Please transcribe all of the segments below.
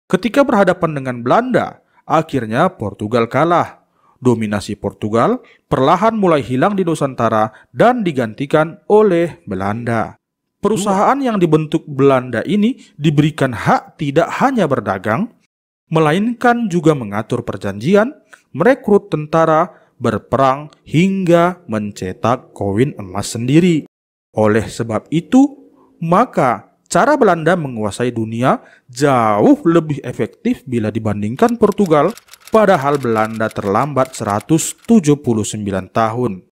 Ketika berhadapan dengan Belanda, akhirnya Portugal kalah. Dominasi Portugal perlahan mulai hilang di Nusantara dan digantikan oleh Belanda. Perusahaan yang dibentuk Belanda ini diberikan hak tidak hanya berdagang, melainkan juga mengatur perjanjian, merekrut tentara, berperang, hingga mencetak koin emas sendiri. Oleh sebab itu, maka cara Belanda menguasai dunia jauh lebih efektif bila dibandingkan Portugal, padahal Belanda terlambat 179 tahun.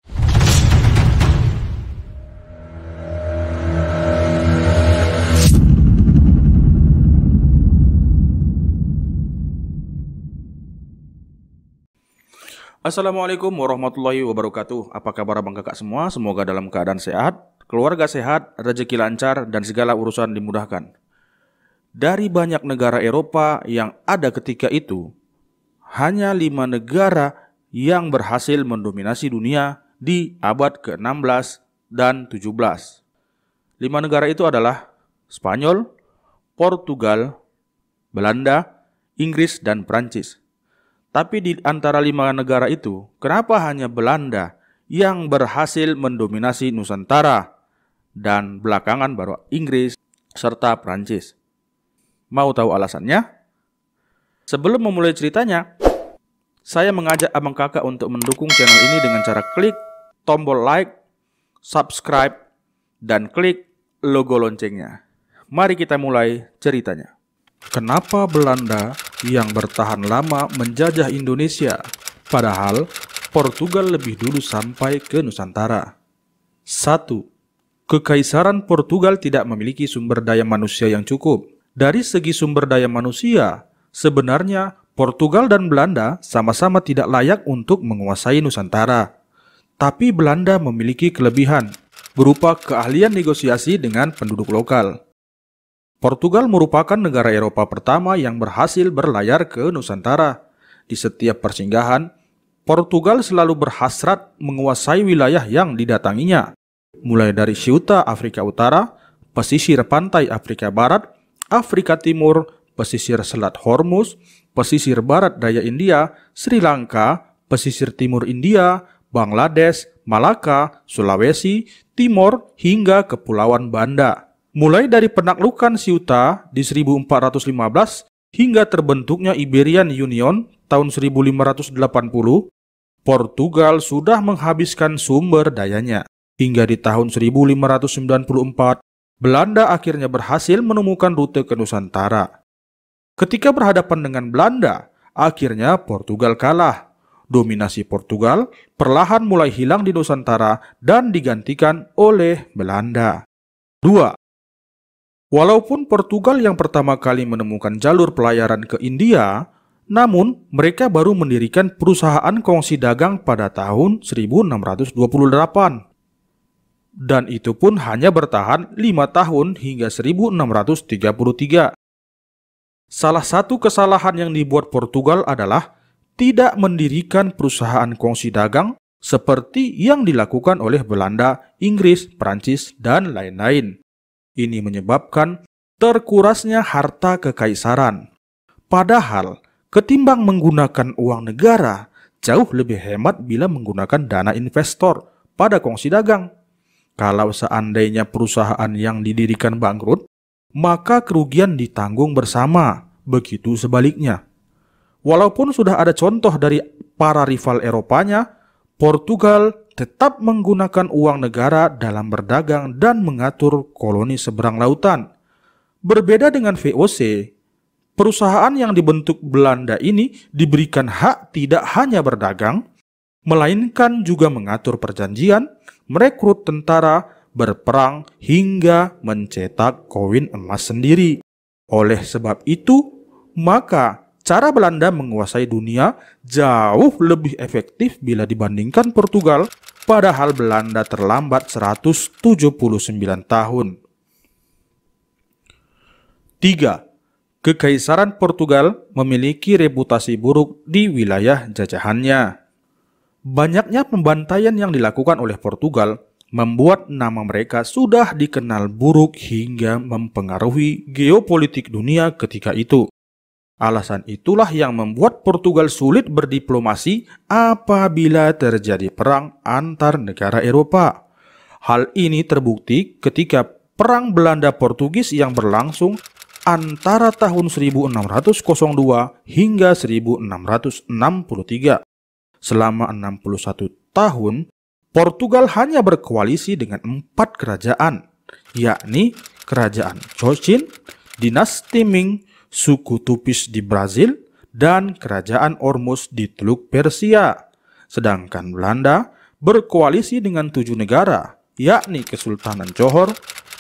Assalamualaikum warahmatullahi wabarakatuh. Apa kabar abang kakak semua? Semoga dalam keadaan sehat, keluarga sehat, rezeki lancar, dan segala urusan dimudahkan. Dari banyak negara Eropa yang ada ketika itu, hanya 5 negara yang berhasil mendominasi dunia di abad ke-16 dan 17. 5 negara itu adalah Spanyol, Portugal, Belanda, Inggris, dan Prancis. Tapi di antara 5 negara itu, kenapa hanya Belanda yang berhasil mendominasi Nusantara dan belakangan baru Inggris serta Prancis? Mau tahu alasannya? Sebelum memulai ceritanya, saya mengajak abang kakak untuk mendukung channel ini dengan cara klik tombol like, subscribe, dan klik logo loncengnya. Mari kita mulai ceritanya. Kenapa Belanda yang bertahan lama menjajah Indonesia, padahal Portugal lebih dulu sampai ke Nusantara? 1. Kekaisaran Portugal tidak memiliki sumber daya manusia yang cukup. Dari segi sumber daya manusia, sebenarnya Portugal dan Belanda sama-sama tidak layak untuk menguasai Nusantara. Tapi Belanda memiliki kelebihan, berupa keahlian negosiasi dengan penduduk lokal. Portugal merupakan negara Eropa pertama yang berhasil berlayar ke Nusantara. Di setiap persinggahan, Portugal selalu berhasrat menguasai wilayah yang didatanginya, mulai dari Ceuta, Afrika Utara, pesisir pantai Afrika Barat, Afrika Timur, pesisir Selat Hormuz, pesisir barat daya India, Sri Lanka, pesisir timur India, Bangladesh, Malaka, Sulawesi, Timor, hingga Kepulauan Banda. Mulai dari penaklukan Ceuta di 1415 hingga terbentuknya Iberian Union tahun 1580, Portugal sudah menghabiskan sumber dayanya. Hingga di tahun 1594, Belanda akhirnya berhasil menemukan rute ke Nusantara. Ketika berhadapan dengan Belanda, akhirnya Portugal kalah. Dominasi Portugal perlahan mulai hilang di Nusantara dan digantikan oleh Belanda. 2. Walaupun Portugal yang pertama kali menemukan jalur pelayaran ke India, namun mereka baru mendirikan perusahaan kongsi dagang pada tahun 1628. Dan itu pun hanya bertahan 5 tahun hingga 1633. Salah satu kesalahan yang dibuat Portugal adalah tidak mendirikan perusahaan kongsi dagang seperti yang dilakukan oleh Belanda, Inggris, Prancis, dan lain-lain. Ini menyebabkan terkurasnya harta kekaisaran. Padahal, ketimbang menggunakan uang negara, jauh lebih hemat bila menggunakan dana investor pada kongsi dagang. Kalau seandainya perusahaan yang didirikan bangkrut, maka kerugian ditanggung bersama, begitu sebaliknya. Walaupun sudah ada contoh dari para rival Eropanya, Portugal tetap menggunakan uang negara dalam berdagang dan mengatur koloni seberang lautan. Berbeda dengan VOC, perusahaan yang dibentuk Belanda ini diberikan hak tidak hanya berdagang, melainkan juga mengatur perjanjian, merekrut tentara, berperang, hingga mencetak koin emas sendiri. Oleh sebab itu, maka cara Belanda menguasai dunia jauh lebih efektif bila dibandingkan Portugal, padahal Belanda terlambat 179 tahun. 3. Kekaisaran Portugal memiliki reputasi buruk di wilayah jajahannya. Banyaknya pembantaian yang dilakukan oleh Portugal membuat nama mereka sudah dikenal buruk hingga mempengaruhi geopolitik dunia ketika itu. Alasan itulah yang membuat Portugal sulit berdiplomasi apabila terjadi perang antar negara Eropa. Hal ini terbukti ketika Perang Belanda-Portugis yang berlangsung antara tahun 1602 hingga 1663. Selama 61 tahun, Portugal hanya berkoalisi dengan 4 kerajaan, yakni Kerajaan Cochin, Dinasti Ming, suku Tupis di Brazil, dan Kerajaan Ormus di Teluk Persia. Sedangkan Belanda berkoalisi dengan 7 negara, yakni Kesultanan Johor,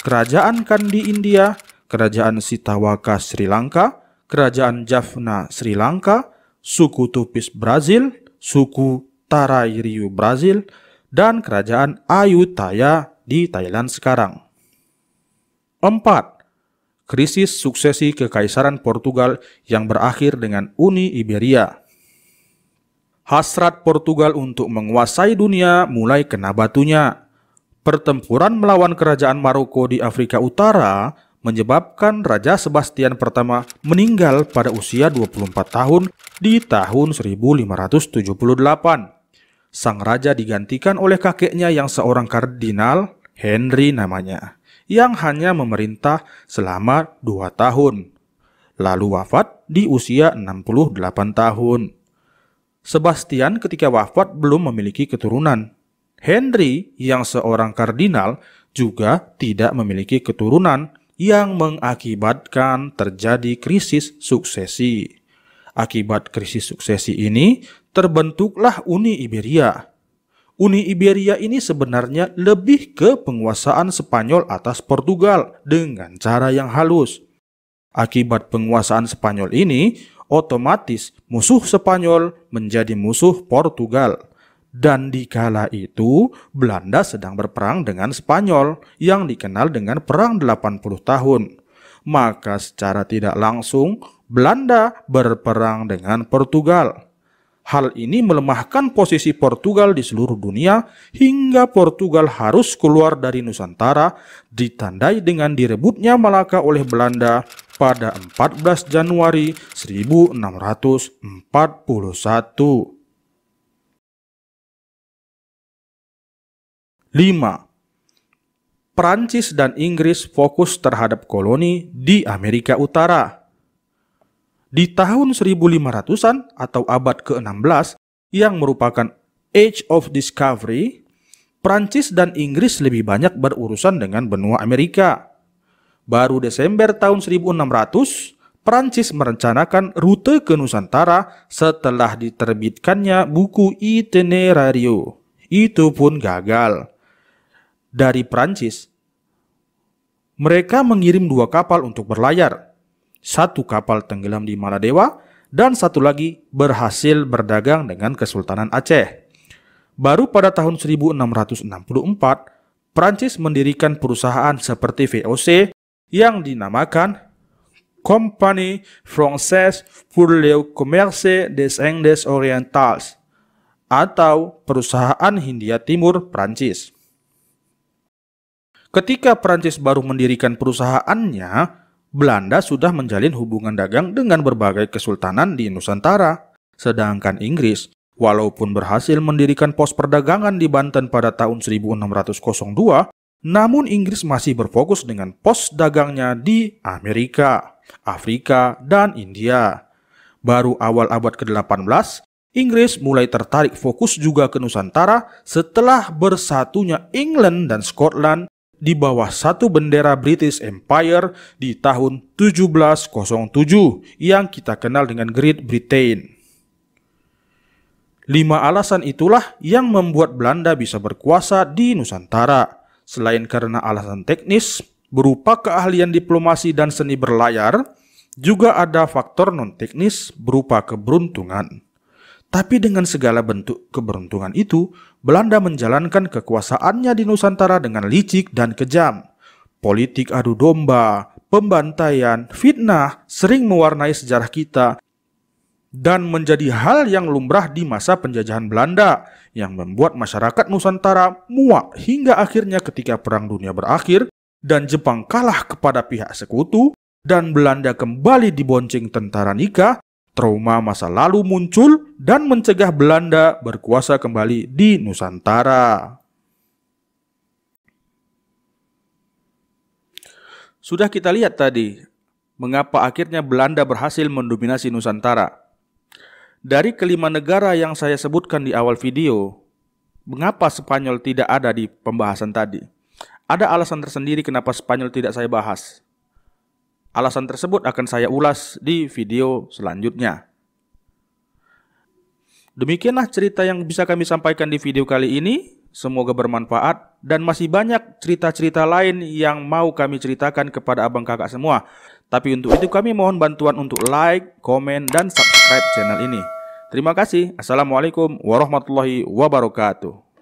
Kerajaan Kandy India, Kerajaan Sitawaka Sri Lanka, Kerajaan Jaffna Sri Lanka, suku Tupis Brazil, suku Tarairiu Brazil, dan Kerajaan Ayutthaya di Thailand sekarang. 4. Krisis suksesi Kekaisaran Portugal yang berakhir dengan Uni Iberia. Hasrat Portugal untuk menguasai dunia mulai kena batunya. Pertempuran melawan Kerajaan Maroko di Afrika Utara menyebabkan Raja Sebastian I meninggal pada usia 24 tahun di tahun 1578. Sang raja digantikan oleh kakeknya yang seorang kardinal, Henry namanya, yang hanya memerintah selama 2 tahun, lalu wafat di usia 68 tahun. Sebastian ketika wafat belum memiliki keturunan. Henry yang seorang kardinal juga tidak memiliki keturunan yang mengakibatkan terjadi krisis suksesi. Akibat krisis suksesi ini, terbentuklah Uni Iberia. Uni Iberia ini sebenarnya lebih ke penguasaan Spanyol atas Portugal dengan cara yang halus. Akibat penguasaan Spanyol ini, otomatis musuh Spanyol menjadi musuh Portugal. Dan di kala itu, Belanda sedang berperang dengan Spanyol yang dikenal dengan Perang 80 tahun. Maka secara tidak langsung, Belanda berperang dengan Portugal. Hal ini melemahkan posisi Portugal di seluruh dunia hingga Portugal harus keluar dari Nusantara, ditandai dengan direbutnya Malaka oleh Belanda pada 14 Januari 1641. 5. Prancis dan Inggris fokus terhadap koloni di Amerika Utara. Di tahun 1500-an atau abad ke-16 yang merupakan Age of Discovery, Prancis dan Inggris lebih banyak berurusan dengan benua Amerika. Baru Desember tahun 1600, Prancis merencanakan rute ke Nusantara setelah diterbitkannya buku Itinerario. Itu pun gagal. Dari Prancis, mereka mengirim 2 kapal untuk berlayar. 1 kapal tenggelam di Maladewa dan 1 lagi berhasil berdagang dengan Kesultanan Aceh. Baru pada tahun 1664, Prancis mendirikan perusahaan seperti VOC yang dinamakan Compagnie Française pour le Commerce des Indes Orientales atau Perusahaan Hindia Timur Prancis. Ketika Prancis baru mendirikan perusahaannya, Belanda sudah menjalin hubungan dagang dengan berbagai kesultanan di Nusantara. Sedangkan Inggris, walaupun berhasil mendirikan pos perdagangan di Banten pada tahun 1602, namun Inggris masih berfokus dengan pos dagangnya di Amerika, Afrika, dan India. Baru awal abad ke-18, Inggris mulai tertarik fokus juga ke Nusantara setelah bersatunya England dan Scotland di bawah satu bendera British Empire di tahun 1707 yang kita kenal dengan Great Britain. 5 alasan itulah yang membuat Belanda bisa berkuasa di Nusantara. Selain karena alasan teknis berupa keahlian diplomasi dan seni berlayar, juga ada faktor non-teknis berupa keberuntungan. Tapi dengan segala bentuk keberuntungan itu, Belanda menjalankan kekuasaannya di Nusantara dengan licik dan kejam. Politik adu domba, pembantaian, fitnah sering mewarnai sejarah kita dan menjadi hal yang lumrah di masa penjajahan Belanda yang membuat masyarakat Nusantara muak hingga akhirnya ketika Perang Dunia berakhir dan Jepang kalah kepada pihak sekutu, dan Belanda kembali dibonceng tentara Nika, trauma masa lalu muncul dan mencegah Belanda berkuasa kembali di Nusantara. Sudah kita lihat tadi, mengapa akhirnya Belanda berhasil mendominasi Nusantara. Dari kelima negara yang saya sebutkan di awal video, mengapa Spanyol tidak ada di pembahasan tadi? Ada alasan tersendiri kenapa Spanyol tidak saya bahas. Alasan tersebut akan saya ulas di video selanjutnya. Demikianlah cerita yang bisa kami sampaikan di video kali ini. Semoga bermanfaat dan masih banyak cerita-cerita lain yang mau kami ceritakan kepada abang kakak semua. Tapi untuk itu kami mohon bantuan untuk like, komen, dan subscribe channel ini. Terima kasih. Assalamualaikum warahmatullahi wabarakatuh.